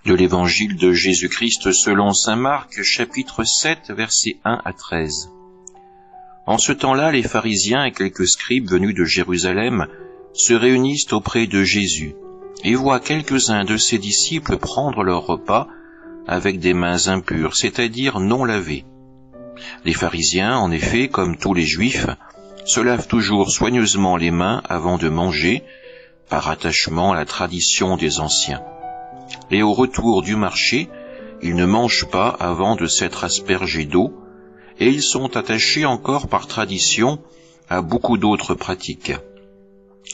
De l'Évangile de Jésus-Christ selon saint Marc, chapitre 7, versets 1 à 13. En ce temps-là, les pharisiens et quelques scribes venus de Jérusalem se réunissent auprès de Jésus et voient quelques-uns de ses disciples prendre leur repas avec des mains impures, c'est-à-dire non lavées. Les pharisiens, en effet, comme tous les Juifs, se lavent toujours soigneusement les mains avant de manger, par attachement à la tradition des anciens. Et au retour du marché, ils ne mangent pas avant de s'être aspergés d'eau, et ils sont attachés encore par tradition à beaucoup d'autres pratiques.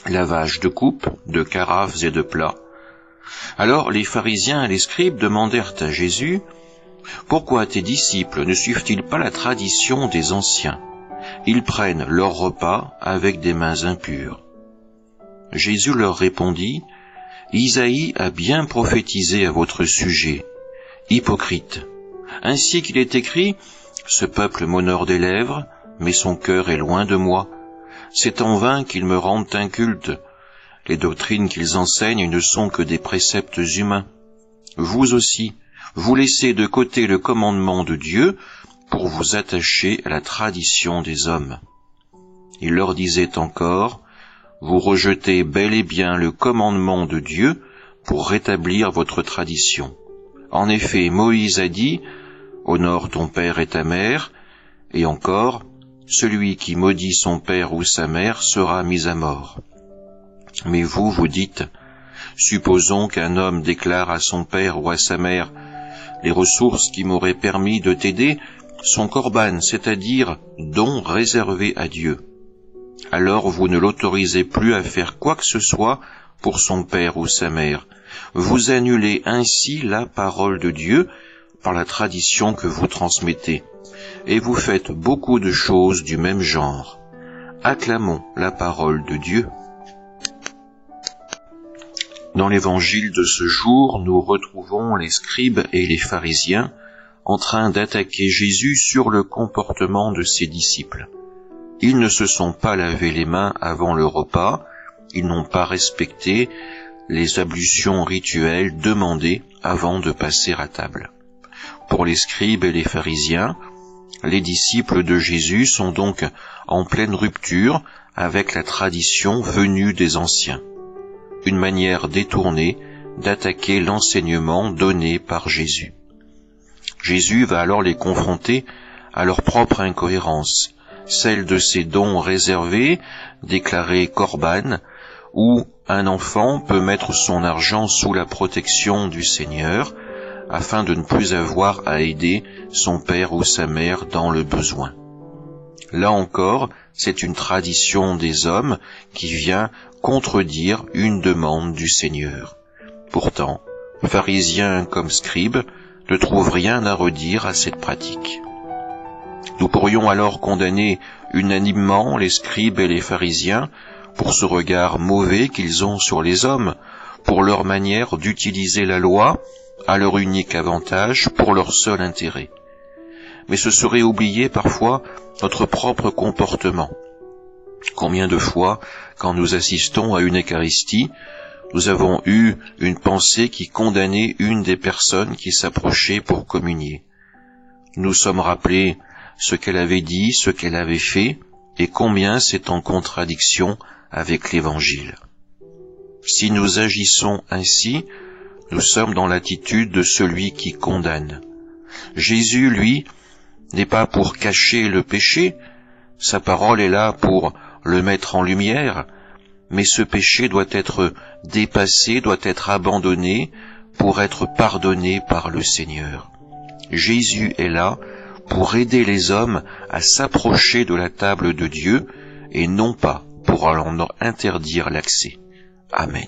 Lavage de coupes, de carafes et de plats. Alors les pharisiens et les scribes demandèrent à Jésus, « Pourquoi tes disciples ne suivent-ils pas la tradition des anciens? Ils prennent leur repas avec des mains impures. » Jésus leur répondit, « Isaïe a bien prophétisé à votre sujet, hypocrite. Ainsi qu'il est écrit, « Ce peuple m'honore des lèvres, mais son cœur est loin de moi. C'est en vain qu'ils me rendent inculte. Les doctrines qu'ils enseignent ne sont que des préceptes humains. Vous aussi, vous laissez de côté le commandement de Dieu pour vous attacher à la tradition des hommes. » Il leur disait encore, « Vous rejetez bel et bien le commandement de Dieu pour rétablir votre tradition. En effet, Moïse a dit, « Honore ton père et ta mère », et encore, « Celui qui maudit son père ou sa mère sera mis à mort. » Mais vous, vous dites, « Supposons qu'un homme déclare à son père ou à sa mère, « Les ressources qui m'auraient permis de t'aider sont corban, c'est-à-dire dons réservés à Dieu. » Alors vous ne l'autorisez plus à faire quoi que ce soit pour son père ou sa mère. Vous annulez ainsi la parole de Dieu par la tradition que vous transmettez, et vous faites beaucoup de choses du même genre. Acclamons la parole de Dieu. Dans l'évangile de ce jour, nous retrouvons les scribes et les pharisiens en train d'attaquer Jésus sur le comportement de ses disciples. Ils ne se sont pas lavé les mains avant le repas, ils n'ont pas respecté les ablutions rituelles demandées avant de passer à table. Pour les scribes et les pharisiens, les disciples de Jésus sont donc en pleine rupture avec la tradition venue des anciens, une manière détournée d'attaquer l'enseignement donné par Jésus. Jésus va alors les confronter à leur propre incohérence, celle de ces dons réservés, déclarés corban, où un enfant peut mettre son argent sous la protection du Seigneur, afin de ne plus avoir à aider son père ou sa mère dans le besoin. Là encore, c'est une tradition des hommes qui vient contredire une demande du Seigneur. Pourtant, pharisiens comme scribes ne trouvent rien à redire à cette pratique. Nous pourrions alors condamner unanimement les scribes et les pharisiens pour ce regard mauvais qu'ils ont sur les hommes, pour leur manière d'utiliser la loi à leur unique avantage, pour leur seul intérêt. Mais ce serait oublier parfois notre propre comportement. Combien de fois, quand nous assistons à une Eucharistie, nous avons eu une pensée qui condamnait une des personnes qui s'approchaient pour communier. Nous sommes rappelés ce qu'elle avait dit, ce qu'elle avait fait, et combien c'est en contradiction avec l'Évangile. Si nous agissons ainsi, nous sommes dans l'attitude de celui qui condamne. Jésus, lui, n'est pas pour cacher le péché, sa parole est là pour le mettre en lumière, mais ce péché doit être dépassé, doit être abandonné pour être pardonné par le Seigneur. Jésus est là pour aider les hommes à s'approcher de la table de Dieu et non pas pour en interdire l'accès. Amen.